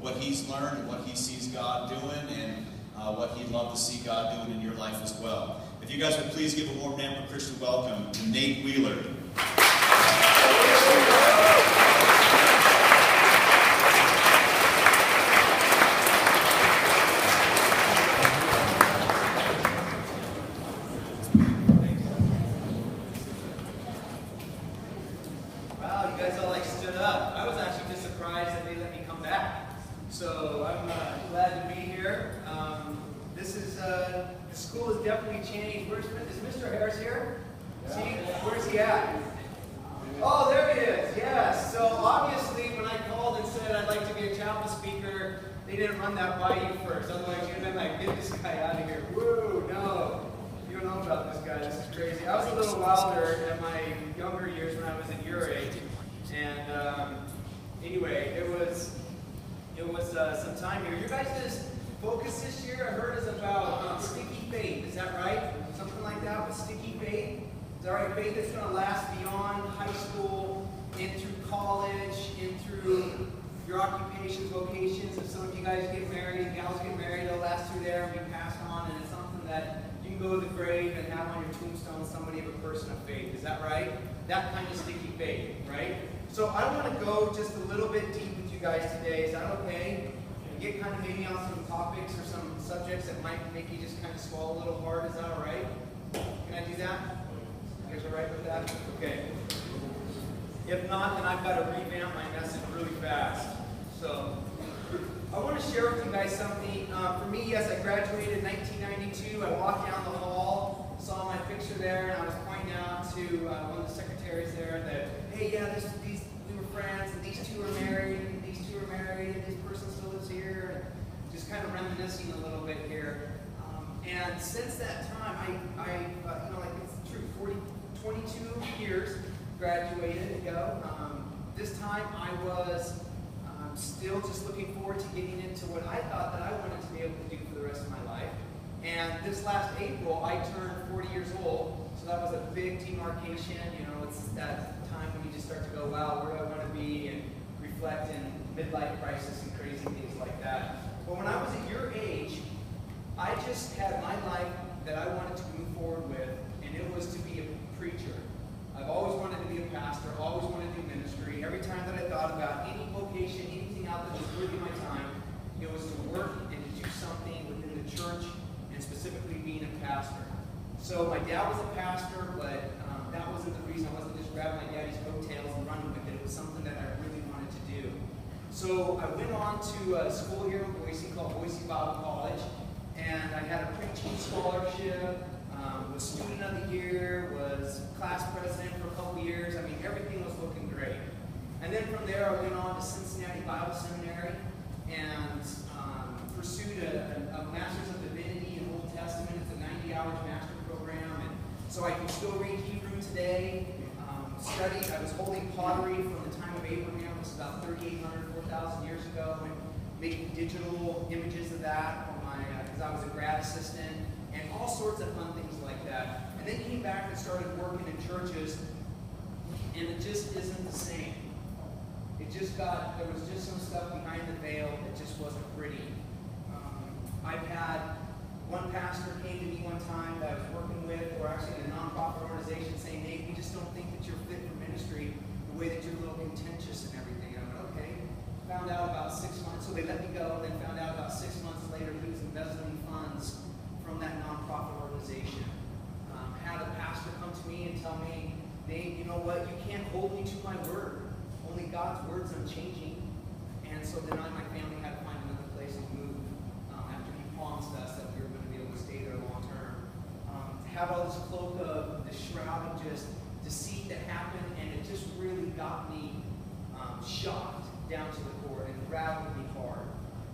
what he's learned and what he sees God doing and what he'd love to see God doing in your life as well. If you guys would please give a warm Nampa Christian welcome to Nate Wheeler. That kind of sticky faith, right? So I want to go just a little bit deep with you guys today. Is that okay? And get kind of maybe on some topics or some subjects that might make you just kind of swallow a little hard. Is that all right? Can I do that? You guys all right with that? Okay. If not, then I've got to revamp my message really fast. So I want to share with you guys something. For me, yes, I graduated in 1992. I walked down the hall, saw my picture there, and I was pointing out to one of the secretaries there that, hey, yeah, we were friends, and these two are married, and these two are married, and this person still lives here, and just kind of reminiscing a little bit here. And since that time, I like it's true, 22 years graduated ago. This time I was still just looking forward to getting into what I thought that I wanted to be able to do for the rest of my life. And this last April, I turned 40 years old, so that was a big demarcation. It's that time when you just start to go, wow, where do I want to be, and reflect in midlife crisis and crazy things like that. But when I was at your age, I just had my life that I wanted to move forward with, and it was to be a preacher. I've always wanted to be a pastor, always wanted to do ministry. Every time that I thought about any vocation, anything out that was worthy of my time, it was to work and to do something within the church, and specifically being a pastor. So my dad was a pastor, but that wasn't the reason. I wasn't just grabbing my daddy's coattails and running with it. It was something that I really wanted to do. So I went on to a school here in Boise called Boise Bible College, and I had a preaching scholarship, was student of the year, was class president for a couple years. I mean, everything was looking great. And then from there, I went on to Cincinnati Bible Seminary and pursued a Master's of Divinity in Old Testament. It's a 90-hour master program, and so I can still read Hebrew today. Studied, I was holding pottery from the time of Abraham, it was about 3,800, 4,000 years ago, and making digital images of that for my, because I was a grad assistant, and all sorts of fun things like that. And then came back and started working in churches, and it just isn't the same. There was just some stuff behind the veil that just wasn't pretty. I've had one pastor came to me one time that I was working with, or actually in a nonprofit organization, saying, "Hey, we just don't think that you're fit for ministry, the way that you're a little contentious and everything." And I went, okay. Found out about 6 months, so they let me go, and then found out about 6 months later he was embezzling funds from that nonprofit organization. Had a pastor come to me and tell me, "Nate, you know what? You can't hold me to my word. Only God's word's unchanging." And so then I and my family had to find another place to move after he promised us that we were going to be able to stay there long term. To have all this cloak of the shroud of just deceit that happened, and it just really got me shocked down to the core and rattled me hard.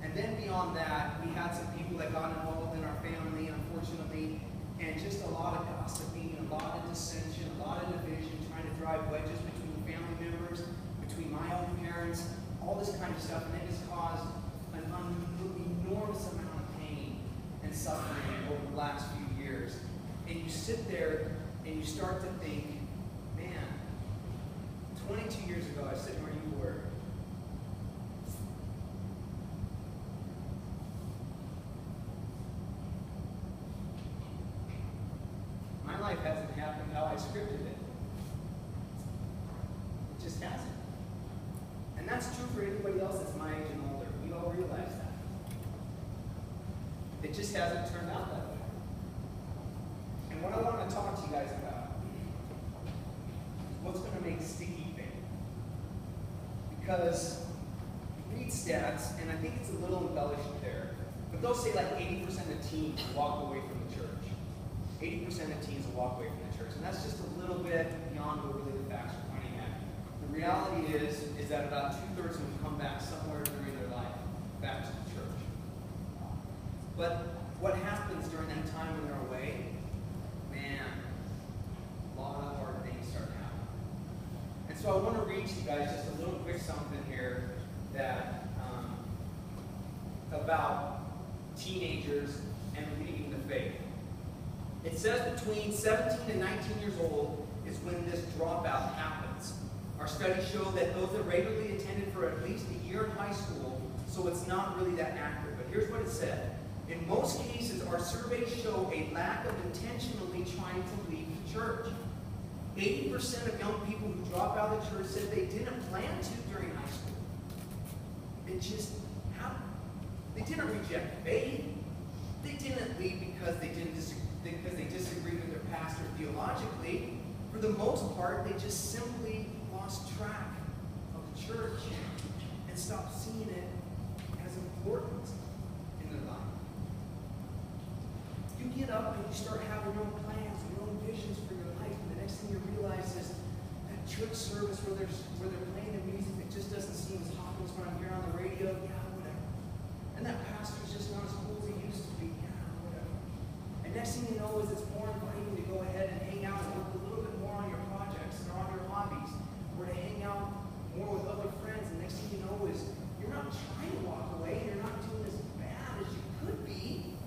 And then beyond that, we had some people that got involved in our family, unfortunately, and just a lot of gossiping, a lot of dissension, a lot of division, trying to drive wedges between family members, between my own parents, all this kind of stuff, and it has caused an enormous amount of pain and suffering over the last few years. And you sit there and you start to think, man, 22 years ago I was sitting where you were. scripted it. It just hasn't. And that's true for anybody else that's my age and older. We all realize that. It just hasn't turned out that way. And what I want to talk to you guys about is what's going to make sticky faith. Because you read stats, and I think it's a little embellished there, but they'll say like 80% of teens walk away from the church. 80% of teens will walk away from the church. And that's just a little bit beyond what really the facts are pointing at. The reality is that about 2/3 of them come back somewhere during their life, back to the church. But what happens during that time when they're away? Man, a lot of hard things start happening. And so I want to read to you guys just a little quick something here that about teenagers and leaving the faith. It says between 17 and 19 years old is when this dropout happens. Our studies show that those that regularly attended for at least a year in high school, so it's not really that accurate. But here's what it said. In most cases, our surveys show a lack of intentionally trying to leave the church. 80% of young people who drop out of the church said they didn't plan to during high school. It just happened. They didn't reject faith. They didn't leave because they disagreed with their pastor theologically. For the most part, they just simply lost track of the church and stopped seeing it as important in their life. You get up and you start having your own plans and your own visions for your life, and the next thing you realize is that church service where they're playing the music that just doesn't seem as hot as when I'm here on the radio, yeah, whatever. And that pastor's just not as cool as he used to be, yeah, whatever. And next thing you know is it's more inviting to go ahead and hang out and work a little bit more on your projects and on your hobbies, or to hang out more with other friends. And next thing you know is you're not trying to walk away, and you're not doing as bad as you could be.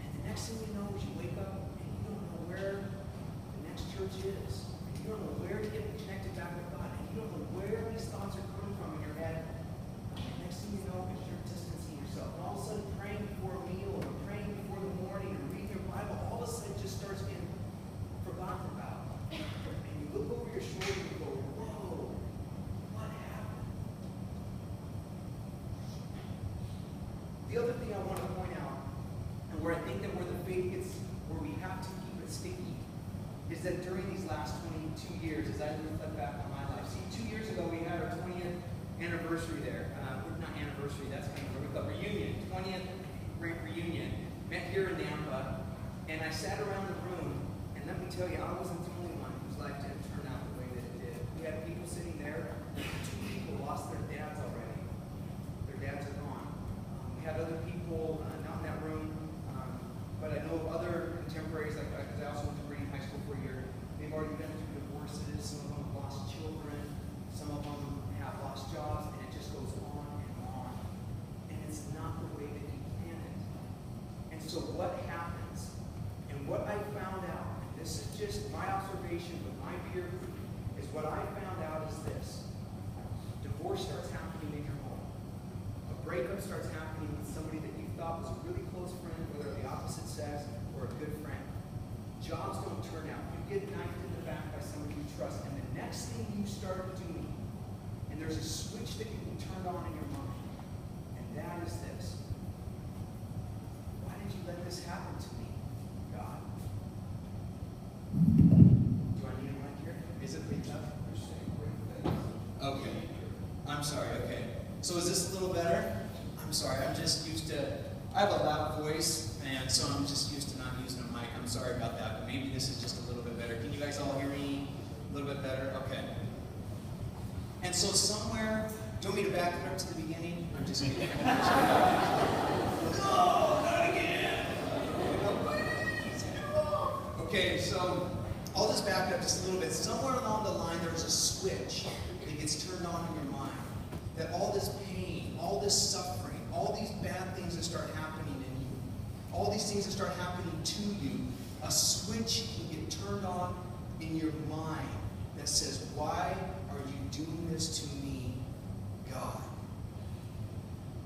And the next thing you know is you wake up and you don't know where the next church is. And you don't know where to get connected back with God. And you don't know where these thoughts are coming from in your head. And next thing you know is you're distancing yourself. And all of a sudden praying before a meal or praying before the morning or reading your Bible, all of a sudden just starts getting forgotten about. And you look over your shoulder and you go, whoa, what happened? The other thing I want to point out, and where I think that where the faith gets, where we have to keep it sticky, is that during these last 22 years, as I reflect back on my life, see, 2 years ago we had our 20th anniversary there. Not anniversary, that's kind of what we call reunion. 20th reunion. Met here in Nampa, and I sat around the room, and let me tell you, I wasn't the only one whose life didn't turn out the way that it did. We had people sitting there, 2 people lost their dads already. Their dads are gone. We had other people not in that room, but I know other contemporaries, like because I also went to Green High School for a year, they've already been through divorces, some of them have lost children, some of them have lost jobs, and it just goes on and on. And it's not the way that you plan it. And so what happens, and what I found out, and this is just my observation with my peer group, is what I found out is this. Divorce starts happening in your home. A breakup starts happening with somebody that you thought was a really close friend, whether the opposite sex or a good friend. Jobs don't turn out. You get knifed in the back by somebody you trust, and the next thing you start doing, and there's a switch that can be turned on in your mind, and that is this. Why did you let this happen to me, God? Do I need a mic here? Is it pretty tough? Okay. I'm sorry, okay. So is this a little better? I'm sorry, I'm just used to, I have a loud voice, and so I'm just used to not using a mic. I'm sorry about that, but maybe this is just a little bit better. Can you guys all hear me a little bit better? Okay. And so somewhere, do you want me to back it up to the beginning? I'm just kidding. No, not again. Okay, so I'll just back up just a little bit. Somewhere along the line, there's a switch that gets turned on in your mind. That all this pain, all this suffering, all these bad things that start happening in you, all these things that start happening to you, a switch can get turned on in your mind that says, why are you doing this to me, God?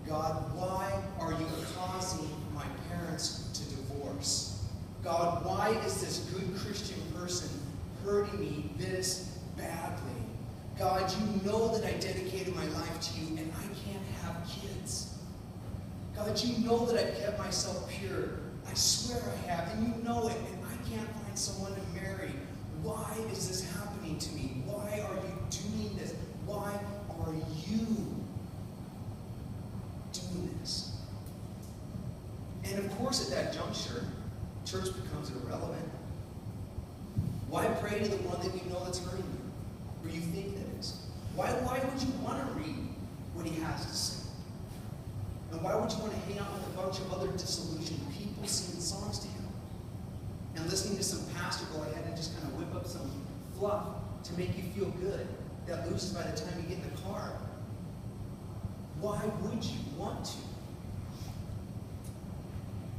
God, why are you causing my parents to divorce? God, why is this good Christian person hurting me this badly. God, you know that I dedicated my life to you and I can't have kids. God, you know that I've kept myself pure. I swear I have, and you know it, and I can't find someone to marry. Why is this happening to me? Why are you doing this? Why are you doing this? And of course, at that juncture, church becomes irrelevant. Why pray to the one that you know that's hurting you, or you think that is? Why would you want to read what he has to say? And why would you want to hang out with a bunch of other disillusioned people singing songs to him? And listening to some pastor go ahead and just kind of whip up some fluff to make you feel good that loses by the time you get in the car? Why would you want to?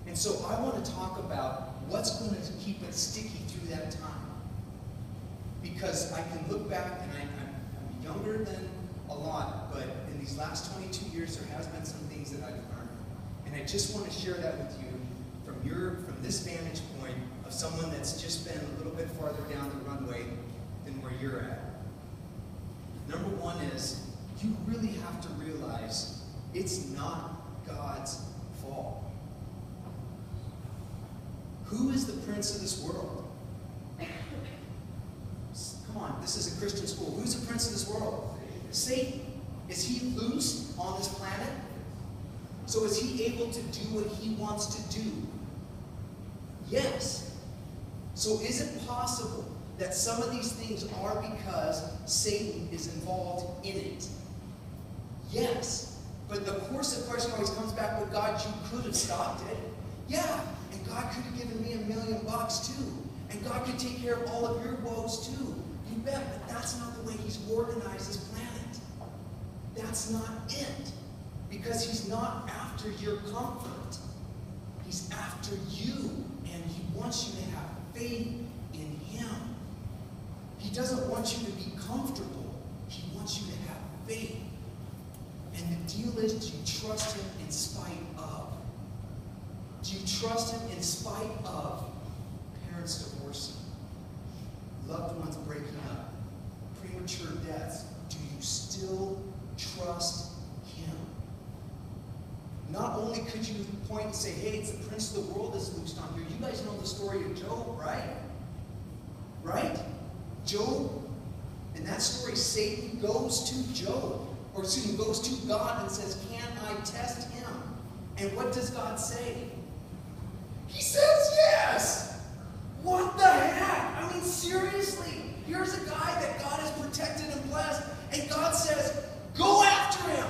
And so I want to talk about what's going to keep it sticky through that time. Because I can look back, and I'm younger than a lot, but in these last 22 years, there has been some things that I've learned. And I just want to share that with you from this vantage point of someone that's just been a little bit farther down the runway than where you're at. Number one is, you really have to realize it's not God's fault. Who is the prince of this world? Come on, this is a Christian school. Who's the prince of this world? Satan. Is he loose on this planet? So is he able to do what he wants to do? Yes. So is it possible that some of these things are because Satan is involved in it? Yes. But the course of question always comes back with God, you could have stopped it. Yeah. And God could have given me $1 million too. And God could take care of all of your woes too. You bet, but that's not the way he's organized this planet. That's not it. Because he's not after your comfort. He's after you. And he wants you to have faith in him. He doesn't want you to be comfortable. He wants you to have faith. And the deal is, do you trust him in spite of? Do you trust him in spite of parents divorcing, loved ones breaking up, premature deaths? Do you still trust him? Not only could you point and say, hey, it's the prince of the world that's loosed on here. You guys know the story of Job, right? Right? Job, in that story, Satan goes to Job, or excuse me, goes to God and says, can I test him? And what does God say? He says yes! What the heck? I mean, seriously, here's a guy that God has protected and blessed, and God says, go after him.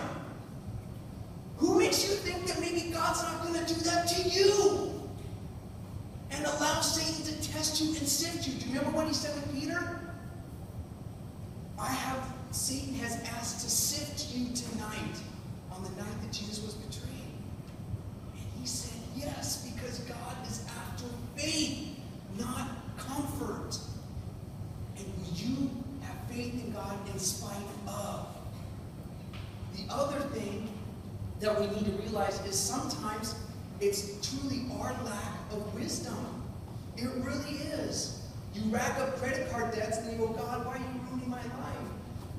Who makes you think that maybe God's not going to do that to you? And allow Satan to test you and sift you. Do you remember what he said with Peter? Satan has asked to sift you tonight on the night that Jesus was betrayed. And he said yes, because God is after faith, not comfort. And will you have faith in God in spite of? The other thing that we need to realize is sometimes it's truly our lack of wisdom. It really is. You rack up credit card debts and you go, God, why are you ruining my life?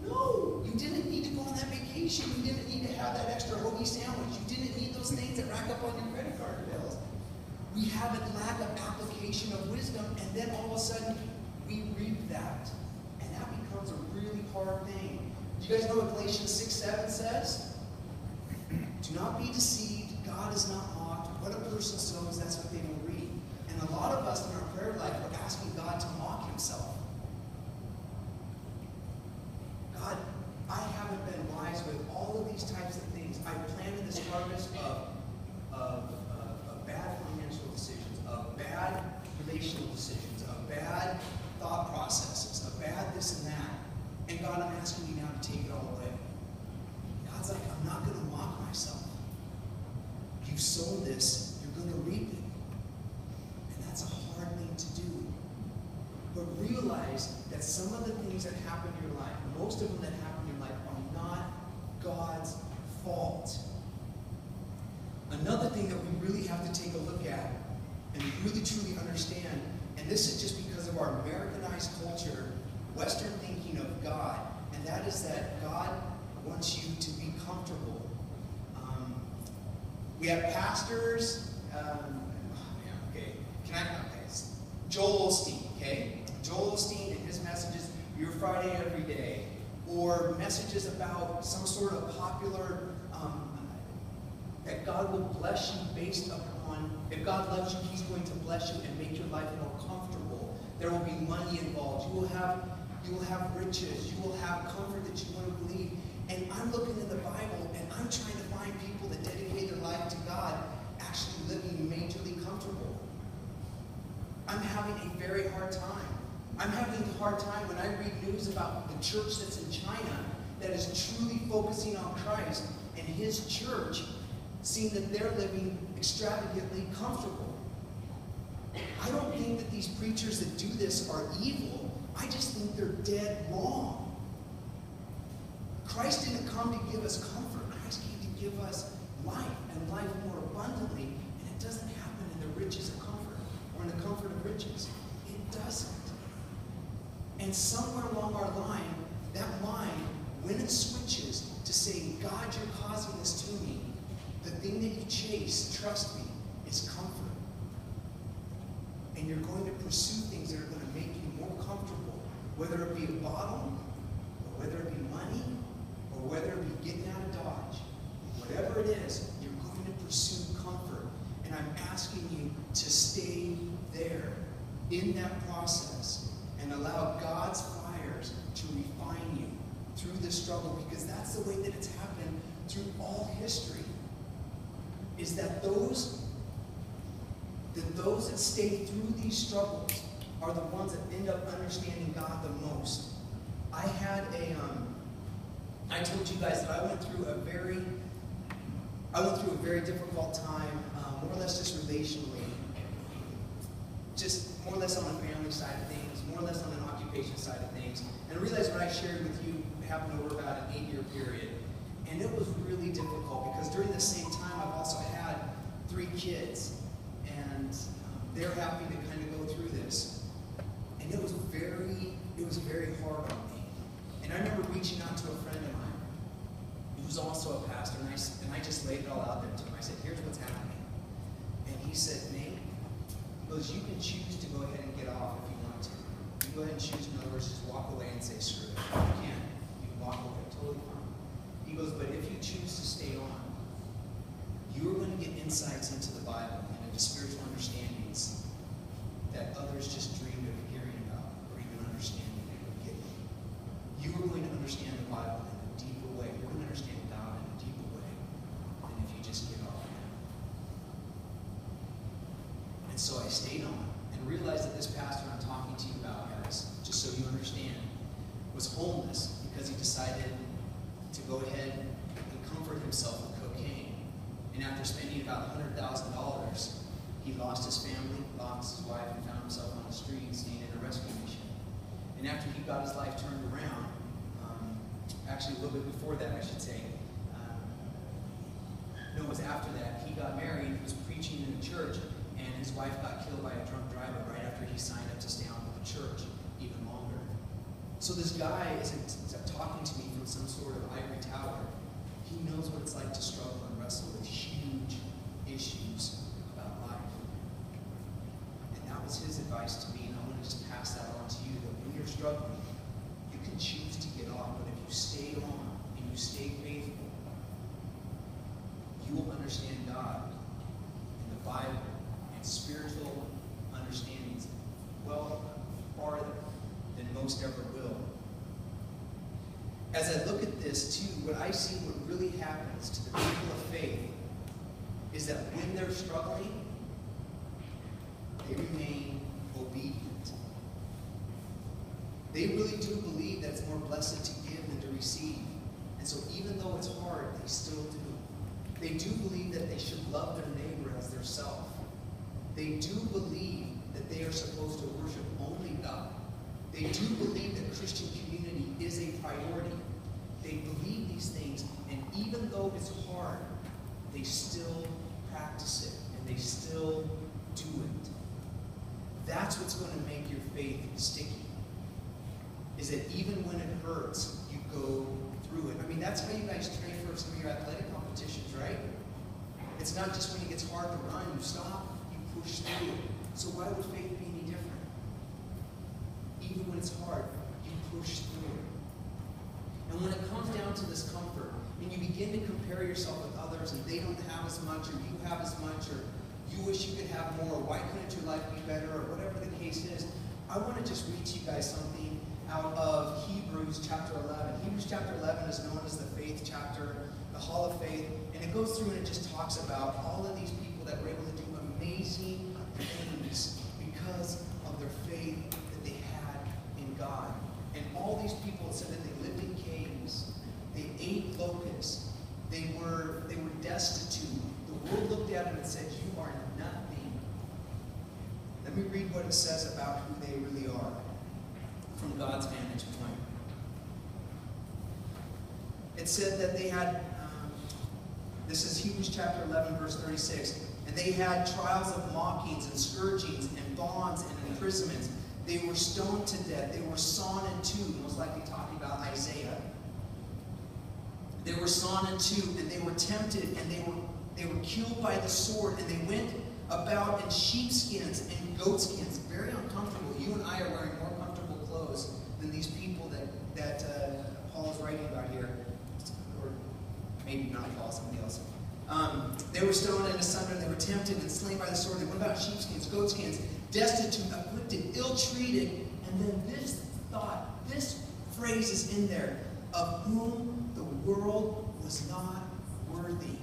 No, you didn't need to go on that vacation. You didn't need to have that extra hoagie sandwich. You didn't need those things that rack up on your credit card bills. We have a lack of application of wisdom, and then all of a sudden, we reap that. And that becomes a really hard thing. Do you guys know what Galatians 6:7 says? Do not be deceived. God is not mocked. What a person sows, that's what they will reap. And a lot of us in our prayer life are asking God to mock himself. God, I haven't been wise with all of these types of things. I planted this harvest of bad financial decisions, of bad relational decisions, of bad thought processes, of bad this and that. And God, I'm asking you now to take it all away. God's like, I'm not going to mock myself. You've sown this, you're going to reap it. And that's a hard thing to do. But realize that some of the things that happen in your life, most of them that happen in your life, are not God's fault. Another thing that we really have to take a look at and really truly understand And this is just because of our Americanized culture, Western thinking of God, and that is that God wants you to be comfortable. We have pastors, Joel Osteen, okay? Joel Osteen and his messages, Your Friday Every Day, or messages about some sort of popular, that God will bless you based upon, if God loves you, He's going to bless you and make your life more comfortable. There will be money involved. You will have riches. You will have comfort that you want to believe. And I'm looking in the Bible, and I'm trying to find people that dedicate their life to God actually living majorly comfortable. I'm having a very hard time. I'm having a hard time when I read news about the church that's in China that is truly focusing on Christ and His church, seeing that they're living extravagantly comfortable. I don't think that these preachers that do this are evil. I just think they're dead wrong. Christ didn't come to give us comfort. Christ came to give us life, and life more abundantly. And it doesn't happen in the riches of comfort or in the comfort of riches. It doesn't. And somewhere along our line, that line, when it switches to say, God, you're causing this to me, the thing that you chase, trust me, is comfort. And you're going to pursue things that are going to make you more comfortable, whether it be a bottle, or whether it be money, or whether it be getting out of Dodge. Whatever it is, you're going to pursue comfort. And I'm asking you to stay there in that process and allow God's fires to refine you through this struggle, because that's the way that it's happened through all history, is that those that stay through these struggles are the ones that end up understanding God the most. I told you guys that I went through a very difficult time, more or less just relationally, just more or less on the family side of things, more or less on an occupation side of things. And I realized what I shared with you happened over about an 8-year period. And it was really difficult because during the same time I've also had 3 kids. And they're having to kind of go through this. And it was very hard on me. And I remember reaching out to a friend of mine who's also a pastor, and I just laid it all out there to him. I said, here's what's happening. And he said, Nate, he goes, you can choose to go ahead and get off if you want to. You go ahead and choose, in other words, just walk away and say, screw it. You can. You can walk away, totally fine. He goes, but if you choose to stay on, you are going to get insights into the Bible and into spiritual understandings that others just dreamed of hearing about or even understanding or getting. You are going to understand the Bible in a deeper way. You're going to understand God in a deeper way than if you just get off. And so I stayed on and realized that this pastor I'm talking to you about, guys, just so you understand, was homeless because he decided to go ahead and comfort himself with cocaine. And after spending about $100,000, he lost his family, lost his wife, and found himself on the street staying in a rescue mission. And after he got his life turned around, actually a little bit before that, I should say, no, it was after that, he got married, he was preaching in a church, and his wife got killed by a drunk driver right after he signed up to stay on with the church even longer. So this guy isn't talking to me from some sort of ivory tower. He knows what it's like to struggle and wrestle with huge issues about life. And that was his advice to me, and I want to just pass that on to you, that when you're struggling, you can choose to get off, but if you stay on and you stay faithful, you will understand God and the Bible and spiritual understandings well farther than most ever will. As I look at this too, what I see what really happens to the people of faith is that when they're struggling, they remain obedient. They really do believe that it's more blessed to give than to receive. And so even though it's hard, they still do. They do believe that they should love their neighbor as their self. They do believe that they are supposed to worship only God. They do believe that Christian community is a priority. They believe these things, and even though it's hard, they still practice it, and they still do it. That's what's going to make your faith sticky. Is that even when it hurts, you go through it. I mean, that's how you guys train for some of your athletic competitions, right? It's not just when it gets hard to run, you stop, you push through it. So why would faith be any different? Even when it's hard, you push through it. And when it comes down to this comfort, and you begin to compare yourself with others, and they don't have as much, or you have as much, or you wish you could have more, or why couldn't your life be better, or whatever the case is, I want to just read to you guys something out of Hebrews chapter 11. Hebrews chapter 11 is known as the faith chapter, the Hall of Faith, and it goes through and it just talks about all of these people that were able to do amazing things because of their faith that they had in God. And all these people said that they lived in caves, they ate locusts, they were destitute. The world looked at them and said, "You are nothing." Let me read what it says about who they really are from God's vantage point. It said that they had, this is Hebrews chapter 11, verse 36, and they had trials of mockings and scourgings and bonds and imprisonments. They were stoned to death. They were sawn in two, most likely talking about Isaiah. They were sawn in two, and they were tempted, and they were killed by the sword, and they went about in sheepskins and goatskins. Very uncomfortable. You and I are wearing more comfortable clothes than these people that Paul is writing about here. Or maybe not Paul, somebody else. They were stoned and asunder, and they were tempted and slain by the sword. They went about in sheepskins, goatskins, destitute, afflicted, ill-treated. And then this thought, this phrase is in there, of whom the world was not worthy.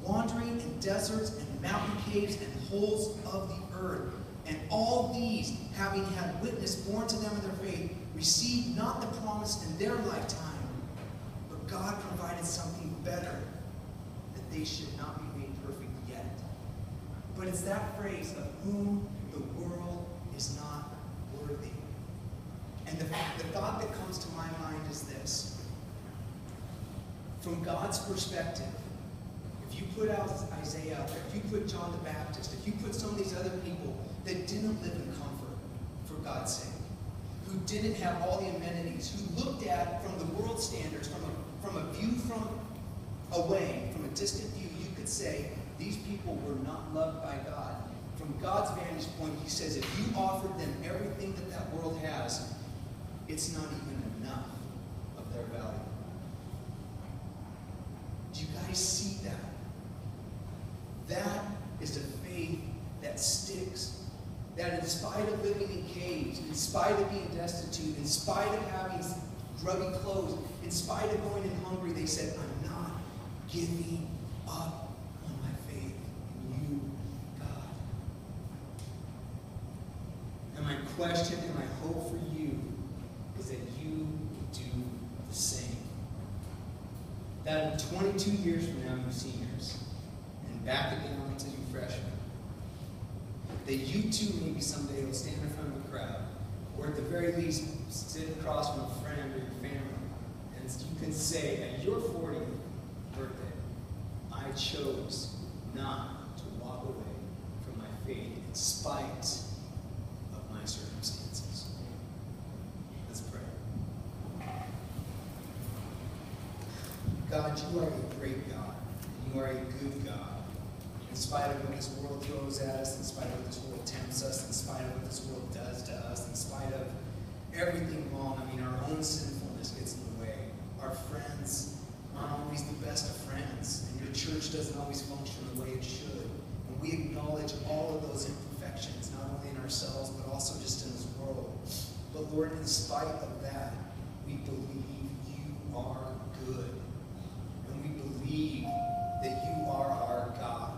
Wandering in deserts and mountain caves and holes of the earth. And all these, having had witness borne to them in their faith, received not the promise in their lifetime, but God provided something better, that they should not be made perfect yet. But it's that phrase, of whom the world is not worthy. And the thought that comes to my mind is this. From God's perspective, if you put out Isaiah out there, if you put John the Baptist, if you put some of these other people that didn't live in comfort, for God's sake, who didn't have all the amenities, who looked at, from the world standards, from a view from away, from a distant view, you could say, these people were not loved by God. From God's vantage point, he says, if you offered them everything that that world has, it's not even enough of their value. Do you guys see that? That is the faith that sticks. That in spite of living in caves, in spite of being destitute, in spite of having grubby clothes, in spite of going in hungry, they said, I'm not giving up on my faith in you, God. And my question and my hope for you is that you do the same. That in 22 years from now, you seniors, and back again onto you freshmen, that you too maybe someday will stand in front of a crowd, or at the very least sit across from a friend or your family, and you can say, at your 40th birthday, I chose not to walk away from my faith in spite of my circumstances. Let's pray. God, you are a great God. You are a good God. In spite of what this world throws at us, in spite of what this world tempts us, in spite of what this world does to us, in spite of everything wrong, I mean, our own sinfulness gets in the way. Our friends aren't always the best of friends, and your church doesn't always function the way it should. And we acknowledge all of those imperfections, not only in ourselves, but also just in this world. But Lord, in spite of that, we believe you are good. And we believe that you are our God.